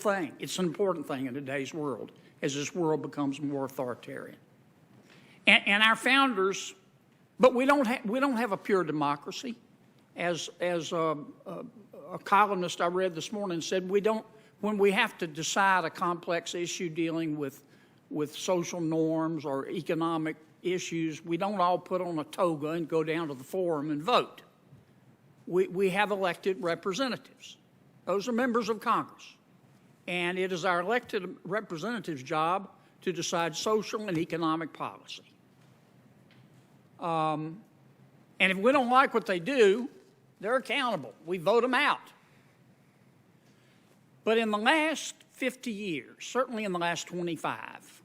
thing. It's an important thing in today's world as this world becomes more authoritarian. And our founders, but we don't have a pure democracy. As a columnist I read this morning said, when we have to decide a complex issue dealing with social norms or economic issues, we don't all put on a toga and go down to the forum and vote. We have elected representatives. Those are members of Congress. And it is our elected representatives' job to decide social and economic policy. And if we don't like what they do, they're accountable. We vote them out. But in the last 50 years, certainly in the last 25,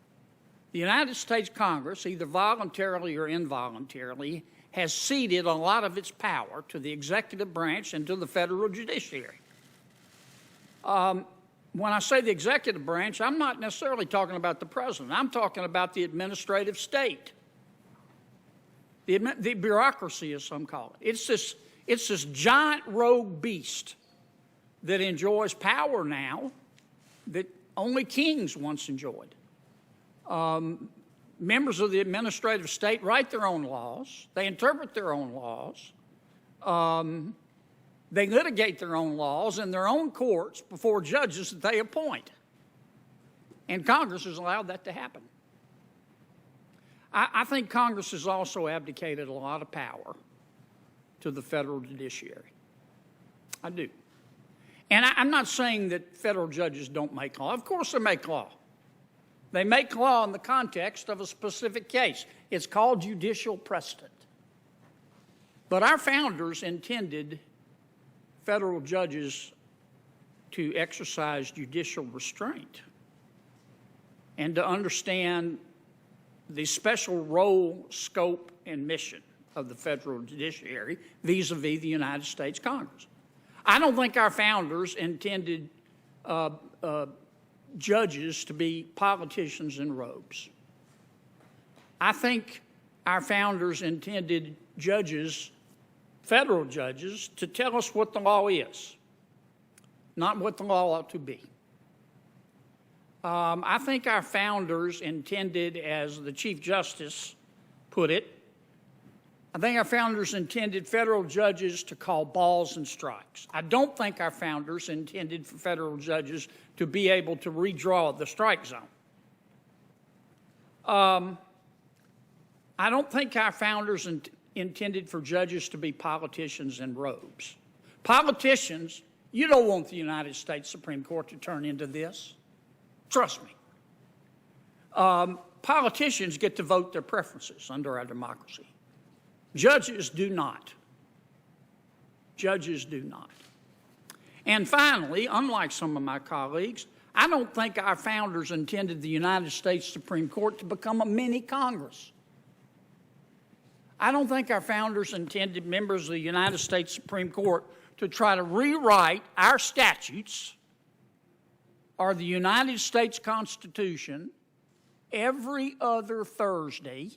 the United States Congress, either voluntarily or involuntarily, has ceded a lot of its power to the executive branch and to the federal judiciary. When I say the executive branch, I'm not necessarily talking about the president. I'm talking about the administrative state, the bureaucracy, as some call it. It's this giant rogue beast that enjoys power now that only kings once enjoyed. Members of the administrative state write their own laws. They interpret their own laws. They litigate their own laws in their own courts before judges that they appoint. And Congress has allowed that to happen. I think Congress has also abdicated a lot of power to the federal judiciary. I do. And I'm not saying that federal judges don't make law. Of course they make law. They make law in the context of a specific case. It's called judicial precedent. But our founders intended federal judges to exercise judicial restraint and to understand the special role, scope, and mission of the federal judiciary vis-a-vis the United States Congress. I don't think our founders intended judges to be politicians in robes. I think our founders intended judges, federal judges, to tell us what the law is, not what the law ought to be. I think our founders intended, as the Chief Justice put it, I think our founders intended federal judges to call balls and strikes. I don't think our founders intended for federal judges to be able to redraw the strike zone. I don't think our founders intended for judges to be politicians in robes. Politicians, you don't want the United States Supreme Court to turn into this. Trust me. Politicians get to vote their preferences under our democracy. Judges do not. Judges do not. And finally, unlike some of my colleagues, I don't think our founders intended the United States Supreme Court to become a mini Congress. I don't think our founders intended members of the United States Supreme Court to try to rewrite our statutes or the United States Constitution every other Thursday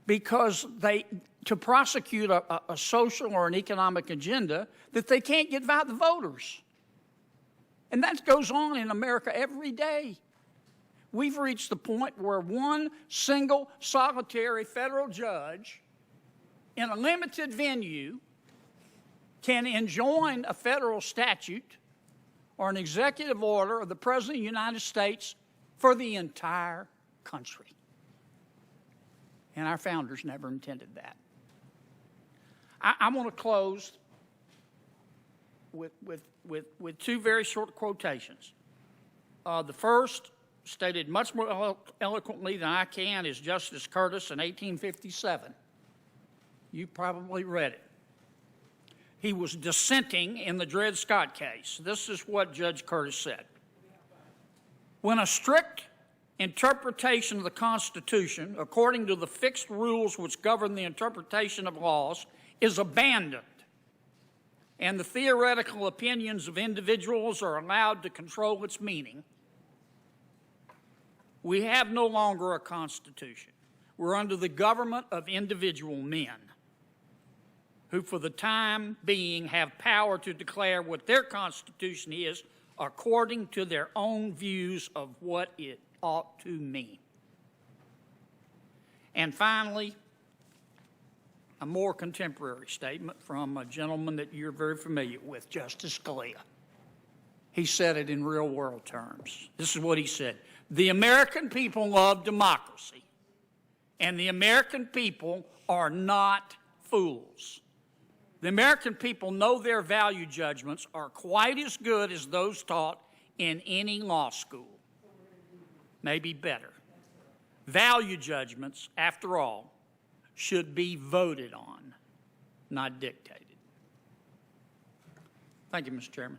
because to prosecute a social or an economic agenda that they can't get by the voters. And that goes on in America every day. We've reached the point where one single solitary federal judge in a limited venue can enjoin a federal statute or an executive order of the President of the United States for the entire country. And our founders never intended that. I want to close with two very short quotations. The first, stated much more eloquently than I can, is Justice Curtis in 1857. You probably read it. He was dissenting in the Dred Scott case. This is what Judge Curtis said. When a strict interpretation of the Constitution, according to the fixed rules which govern the interpretation of laws, is abandoned, and the theoretical opinions of individuals are allowed to control its meaning, we have no longer a Constitution. We're under the government of individual men who for the time being have power to declare what their Constitution is according to their own views of what it ought to mean. And finally, a more contemporary statement from a gentleman that you're very familiar with, Justice Scalia. He said it in real world terms. This is what he said. The American people love democracy, and the American people are not fools. The American people know their value judgments are quite as good as those taught in any law school, maybe better. Value judgments, after all, should be voted on, not dictated. Thank you, Mr. Chairman.